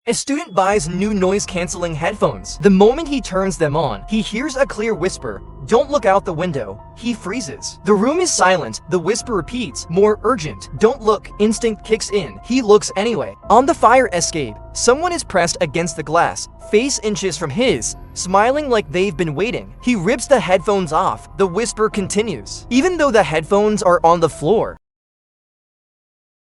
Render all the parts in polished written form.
A student buys new noise-canceling headphones. The moment he turns them on, he hears a clear whisper, "Don't look out the window." He freezes. The room is silent. The whisper repeats, more urgent. "Don't look." Instinct kicks in. He looks anyway. On the fire escape, someone is pressed against the glass, face inches from his, smiling like they've been waiting. He rips the headphones off. The whisper continues, even though the headphones are on the floor.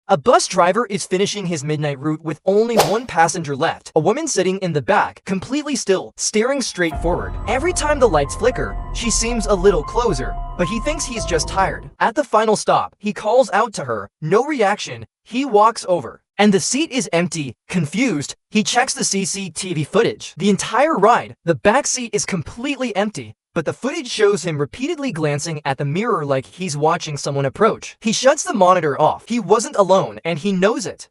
A bus driver is finishing his midnight route with only one passenger left. A woman sitting in the back, completely still, staring straight forward. Every time the lights flicker, she seems a little closer, but he thinks he's just tired. At the final stop, he calls out to her. No reaction. He walks over, and the seat is empty. Confused, he checks the CCTV footage. The entire ride, the back seat is completely empty, but the footage shows him repeatedly glancing at the mirror like he's watching someone approach. He shuts the monitor off. He wasn't alone, and he knows it.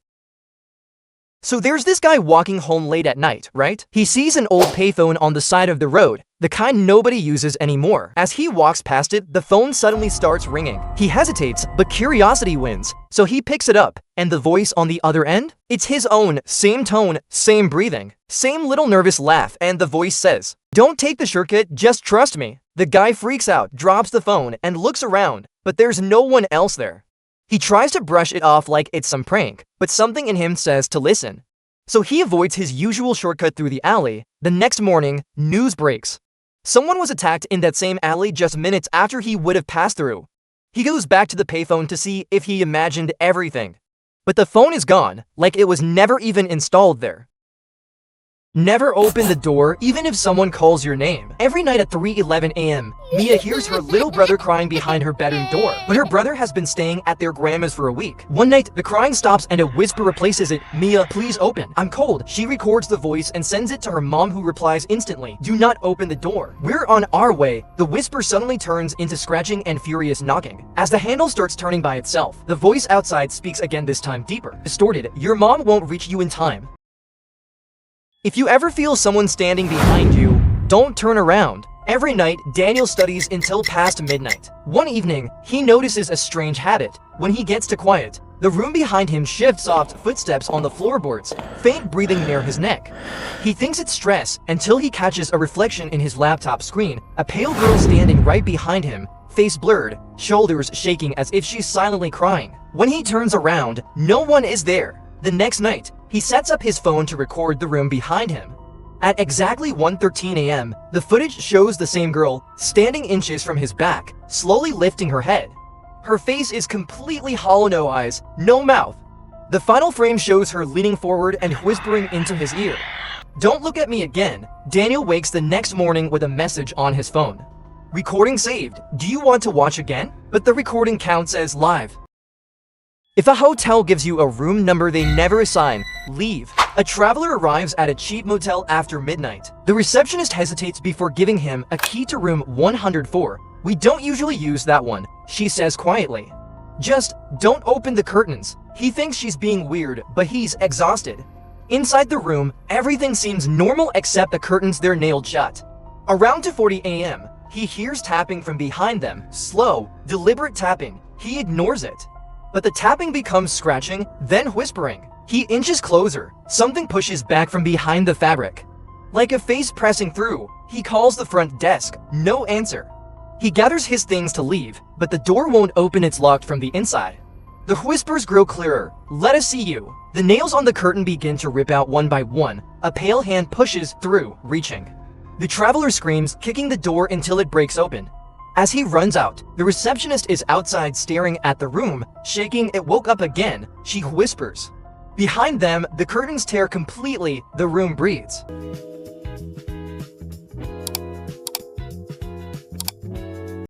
So there's this guy walking home late at night, right? He sees an old payphone on the side of the road, the kind nobody uses anymore. As he walks past it, the phone suddenly starts ringing. He hesitates, but curiosity wins, so he picks it up. And the voice on the other end? It's his own, same tone, same breathing, same little nervous laugh, and the voice says, "Don't take the shortcut, just trust me." The guy freaks out, drops the phone, and looks around, but there's no one else there. He tries to brush it off like it's some prank, but something in him says to listen. So he avoids his usual shortcut through the alley. The next morning, news breaks. Someone was attacked in that same alley just minutes after he would have passed through. He goes back to the payphone to see if he imagined everything. But the phone is gone, like it was never even installed there. Never open the door, even if someone calls your name. Every night at 3:11 a.m., Mia hears her little brother crying behind her bedroom door, but her brother has been staying at their grandma's for a week. One night, the crying stops and a whisper replaces it. "Mia, please open. I'm cold." She records the voice and sends it to her mom, who replies instantly, "Do not open the door. We're on our way." The whisper suddenly turns into scratching and furious knocking. As the handle starts turning by itself, the voice outside speaks again, this time deeper, distorted. "Your mom won't reach you in time." If you ever feel someone standing behind you, don't turn around. Every night, Daniel studies until past midnight. One evening, he notices a strange habit. When he gets to quiet, the room behind him shifts soft footsteps on the floorboards, faint breathing near his neck. He thinks it's stress until he catches a reflection in his laptop screen, a pale girl standing right behind him, face blurred, shoulders shaking as if she's silently crying. When he turns around, no one is there. The next night, he sets up his phone to record the room behind him. At exactly 1:13 a.m., the footage shows the same girl, standing inches from his back, slowly lifting her head. Her face is completely hollow, no eyes, no mouth. The final frame shows her leaning forward and whispering into his ear. "Don't look at me again." Daniel wakes the next morning with a message on his phone. "Recording saved. Do you want to watch again?" But the recording counts as live. If a hotel gives you a room number they never assign, leave. A traveler arrives at a cheap motel after midnight. The receptionist hesitates before giving him a key to room 104. "We don't usually use that one," she says quietly. "Just don't open the curtains." He thinks she's being weird, but he's exhausted. Inside the room, everything seems normal except the curtains, they're nailed shut. Around 2:40 a.m., he hears tapping from behind them, slow, deliberate tapping. He ignores it. But the tapping becomes scratching, then whispering. He inches closer. Something pushes back from behind the fabric, like a face pressing through. He calls the front desk. No answer. He gathers his things to leave, but the door won't open, it's locked from the inside. The whispers grow clearer. "Let us see you." The nails on the curtain begin to rip out one by one. A pale hand pushes through, reaching. The traveler screams, kicking the door until it breaks open. As he runs out, the receptionist is outside staring at the room, shaking. "It woke up again," she whispers. Behind them, the curtains tear completely. The room breathes.